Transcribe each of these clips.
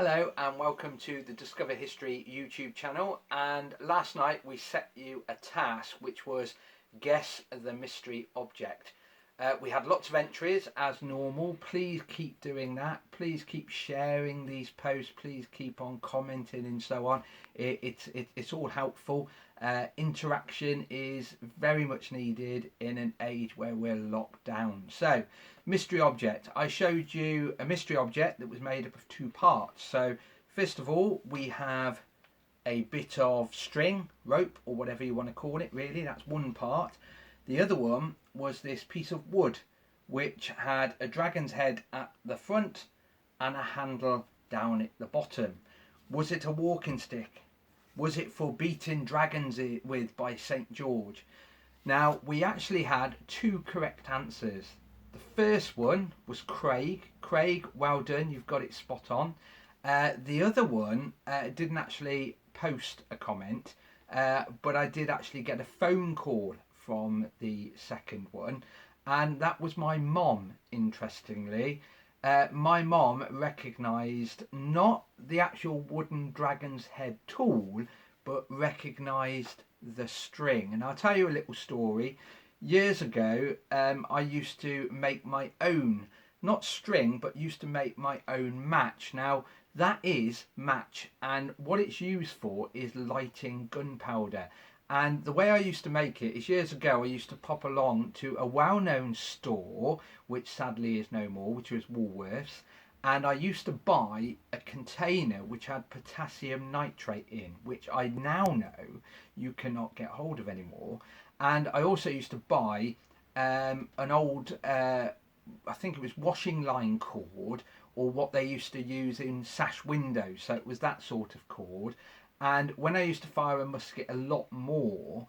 Hello and welcome to the Discover History YouTube channel. And last night we set you a task which was guess the mystery object. We had lots of entries as normal. Please keep doing that. Please keep sharing these posts. Please keep on commenting and so on. It's all helpful. Interaction is very much needed in an age where we're locked down. So, mystery object. I showed you a mystery object that was made up of two parts. So, first of all, we have a bit of string, rope, or whatever you want to call it, really. That's one part. The other one was this piece of wood, which had a dragon's head at the front and a handle down at the bottom. Was it a walking stick? Was it for beating dragons with by St. George? Now, we actually had two correct answers. The first one was Craig. Craig, well done, you've got it spot on. The other one didn't actually post a comment, but I did actually get a phone call from the second one, and that was my mom, interestingly. My mom recognised not the actual wooden dragon's head tool, but recognised the string. And I'll tell you a little story. Years ago, I used to make my own, not string, but used to make my own match. Now, that is match, and what it's used for is lighting gunpowder. And the way I used to make it is, years ago I used to pop along to a well-known store, which sadly is no more, which was Woolworths, and I used to buy a container which had potassium nitrate in, which I now know you cannot get hold of anymore. And I also used to buy an old, I think it was washing line cord, or what they used to use in sash windows, so it was that sort of cord. And when I used to fire a musket a lot more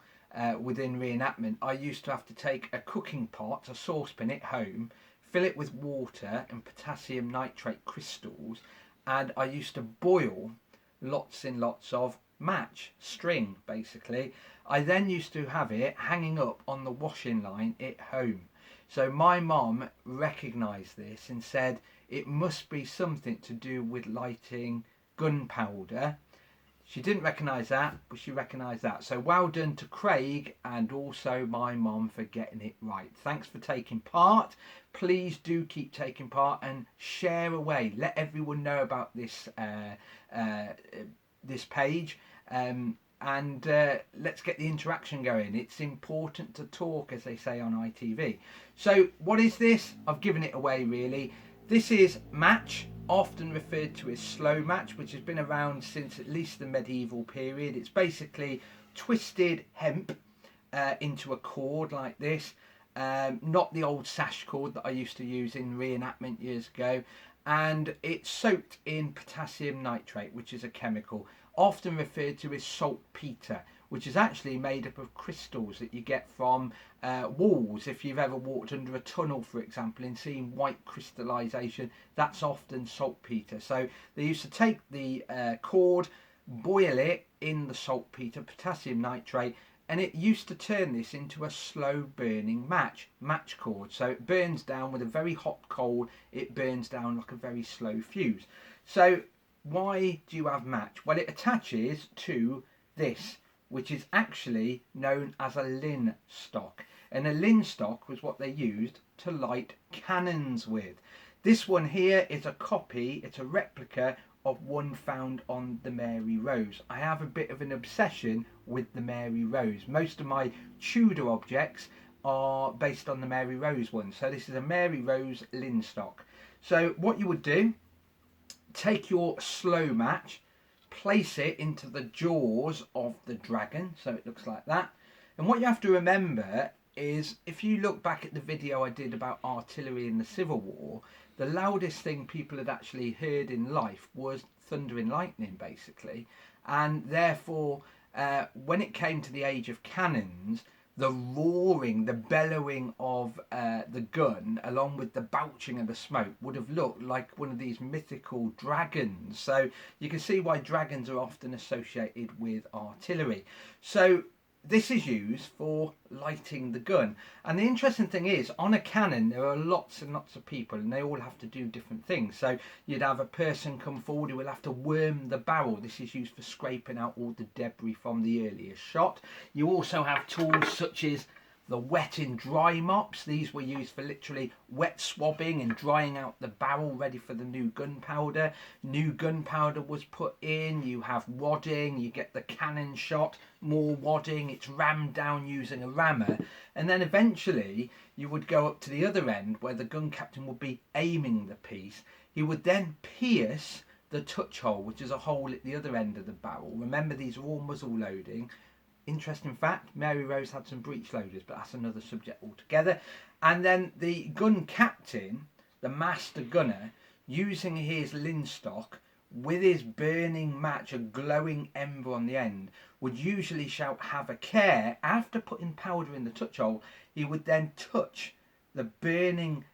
within reenactment, I used to have to take a cooking pot, a saucepan at home, fill it with water and potassium nitrate crystals, and I used to boil lots and lots of match, string basically. I then used to have it hanging up on the washing line at home. So my mom recognised this and said it must be something to do with lighting gunpowder. She didn't recognise that, but she recognised that. So well done to Craig and also my mom for getting it right. Thanks for taking part. Please do keep taking part and share away. Let everyone know about this this page. And let's get the interaction going. It's important to talk, as they say on ITV. So what is this? I've given it away, really. This is match, often referred to as slow match, which has been around since at least the medieval period. It's basically twisted hemp into a cord like this, not the old sash cord that I used to use in reenactment years ago, and it's soaked in potassium nitrate, which is a chemical often referred to as saltpeter, which is actually made up of crystals that you get from walls. If you've ever walked under a tunnel, for example, and seen white crystallization, that's often saltpeter. So they used to take the cord, boil it in the saltpeter, potassium nitrate, and it used to turn this into a slow burning match cord. So it burns down with a very hot coal, it burns down like a very slow fuse. So why do you have match? Well, it attaches to this, which is actually known as a linstock. And a linstock was what they used to light cannons with. This one here is a copy, it's a replica of one found on the Mary Rose. I have a bit of an obsession with the Mary Rose. Most of my Tudor objects are based on the Mary Rose one. So this is a Mary Rose linstock. So what you would do, take your slow match, place it into the jaws of the dragon, so it looks like that. And what you have to remember is, if you look back at the video I did about artillery in the Civil War, the loudest thing people had actually heard in life was thunder and lightning, basically. And therefore, when it came to the age of cannons, the roaring, the bellowing of the gun, along with the belching of the smoke, would have looked like one of these mythical dragons. So you can see why dragons are often associated with artillery. So this is used for lighting the gun. And the interesting thing is, on a cannon there are lots and lots of people, and they all have to do different things. So you'd have a person come forward who will have to worm the barrel. This is used for scraping out all the debris from the earlier shot. You also have tools such as the wet and dry mops. These were used for literally wet swabbing and drying out the barrel ready for the new gunpowder. New gunpowder was put in. You have wadding, you get the cannon shot, more wadding, it's rammed down using a rammer, and then eventually you would go up to the other end where the gun captain would be aiming the piece. He would then pierce the touch hole, which is a hole at the other end of the barrel. Remember, these are all muzzle loading. Interesting fact, Mary Rose had some breech loaders, but that's another subject altogether. And then the gun captain, the master gunner, using his linstock with his burning match, a glowing ember on the end, would usually shout, "Have a care." After putting powder in the touch hole, he would then touch the burning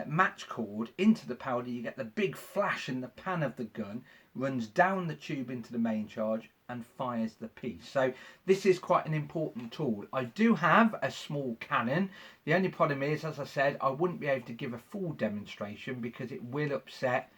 match cord into the powder. You get the big flash in the pan of the gun, runs down the tube into the main charge and fires the piece. So this is quite an important tool. I do have a small cannon. The only problem is, as I said, I wouldn't be able to give a full demonstration because it will upset,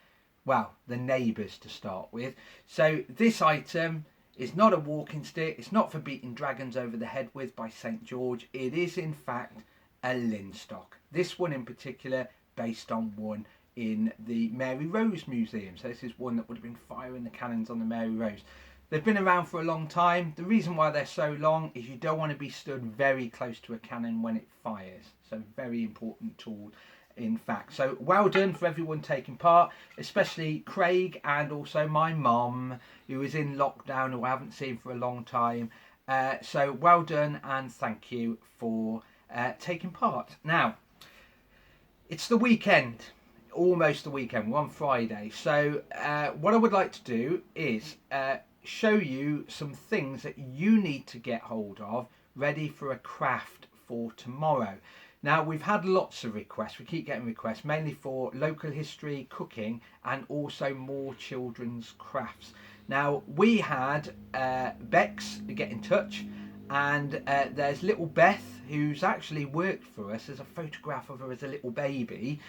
well, the neighbours to start with. So this item is not a walking stick. It's not for beating dragons over the head with by St. George. It is in fact a linstock. This one in particular based on one in the Mary Rose Museum. So this is one that would have been firing the cannons on the Mary Rose. They've been around for a long time. The reason why they're so long is you don't want to be stood very close to a cannon when it fires. So very important tool in fact. So well done for everyone taking part, especially Craig and also my mum, who is in lockdown, who I haven't seen for a long time. So well done and thank you for taking part. Now, it's the weekend. Almost the weekend. We're on Friday. So what I would like to do is show you some things that you need to get hold of ready for a craft for tomorrow. Now, we've had lots of requests. We keep getting requests, mainly for local history, cooking, and also more children's crafts. Now, we had Bex get in touch, and there's little Beth, who's actually worked for us. There's a photograph of her as a little baby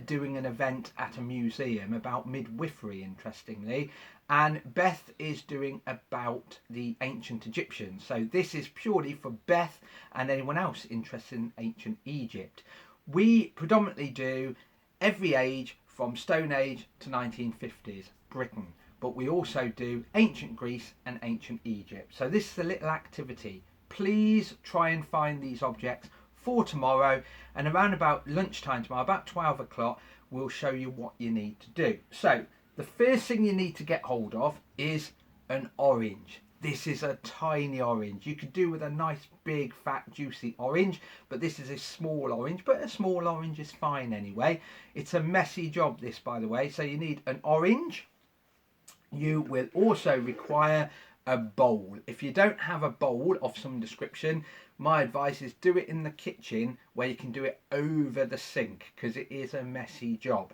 doing an event at a museum about midwifery, interestingly. And Beth is doing about the ancient Egyptians. So this is purely for Beth and anyone else interested in ancient Egypt. We predominantly do every age from Stone Age to 1950s Britain, but we also do ancient Greece and ancient Egypt. So this is a little activity. Please try and find these objects for tomorrow, and around about lunchtime tomorrow, about 12 o'clock, we'll show you what you need to do. So the first thing you need to get hold of is an orange. This is a tiny orange. You could do with a nice big fat juicy orange, but this is a small orange, but a small orange is fine anyway. It's a messy job this, by the way. So you need an orange. You will also require a bowl. If you don't have a bowl of some description, my advice is do it in the kitchen where you can do it over the sink, because it is a messy job.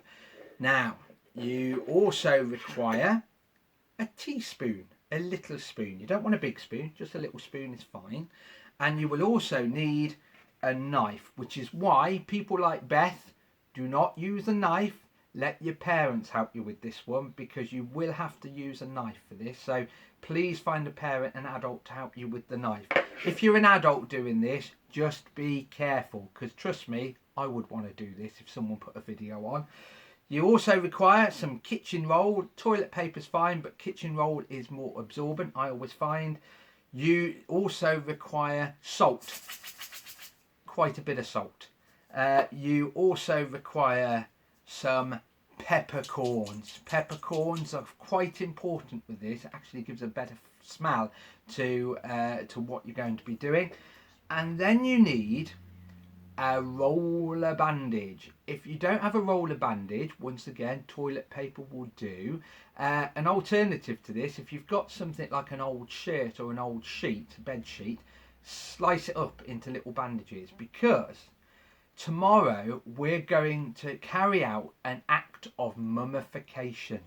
Now, you also require a teaspoon, a little spoon. You don't want a big spoon, just a little spoon is fine. And you will also need a knife, which is why people like Beth do not use a knife. Let your parents help you with this one, because you will have to use a knife for this. So please find a parent, an adult, to help you with the knife. If you're an adult doing this, just be careful, because trust me, I would want to do this if someone put a video on. You also require some kitchen roll. Toilet paper's fine, but kitchen roll is more absorbent, I always find. You also require salt, quite a bit of salt. You also require some peppercorns. Peppercorns are quite important with this. It actually gives a better smell to what you're going to be doing. And then you need a roller bandage. If you don't have a roller bandage, once again, toilet paper will do. An alternative to this, if you've got something like an old shirt or an old sheet, bed sheet, slice it up into little bandages, because tomorrow we're going to carry out an act of mummification.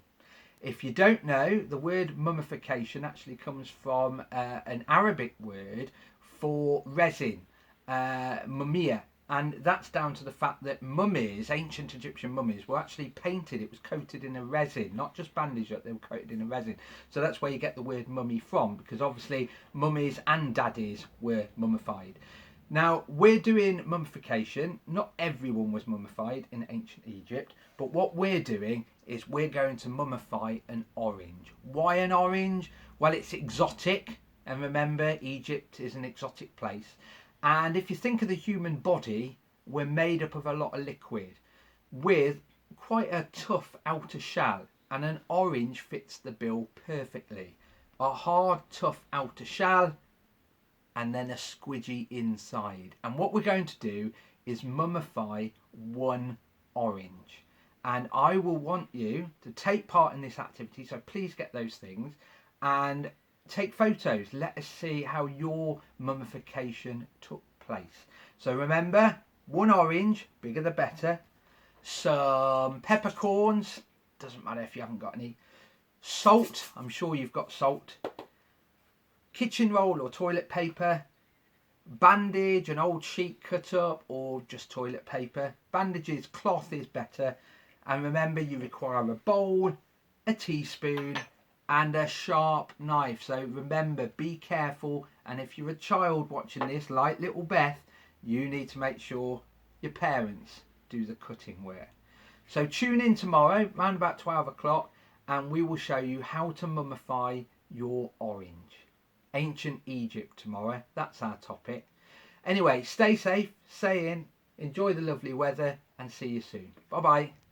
If you don't know, the word mummification actually comes from an Arabic word for resin, mumia. And that's down to the fact that mummies, ancient Egyptian mummies, were actually painted. It was coated in a resin, not just bandaged up, they were coated in a resin. So that's where you get the word mummy from, because obviously mummies and daddies were mummified. Now, we're doing mummification. Not everyone was mummified in ancient Egypt, but what we're doing is we're going to mummify an orange. Why an orange? Well, it's exotic, and remember, Egypt is an exotic place. And if you think of the human body, we're made up of a lot of liquid with quite a tough outer shell, and an orange fits the bill perfectly. A hard, tough outer shell, and then a squidgy inside. And what we're going to do is mummify one orange. And I will want you to take part in this activity, so please get those things and take photos. Let us see how your mummification took place. So remember, one orange, bigger the better. Some peppercorns, doesn't matter if you haven't got any. Salt, I'm sure you've got salt. Kitchen roll or toilet paper. Bandage, an old sheet cut up, or just toilet paper. Bandages, cloth is better. And remember, you require a bowl, a teaspoon, and a sharp knife. So remember, be careful, and if you're a child watching this like little Beth, you need to make sure your parents do the cutting work. So tune in tomorrow around about 12 o'clock and we will show you how to mummify your orange. Ancient Egypt tomorrow, that's our topic. Anyway, stay safe, stay in, enjoy the lovely weather, and see you soon. Bye bye.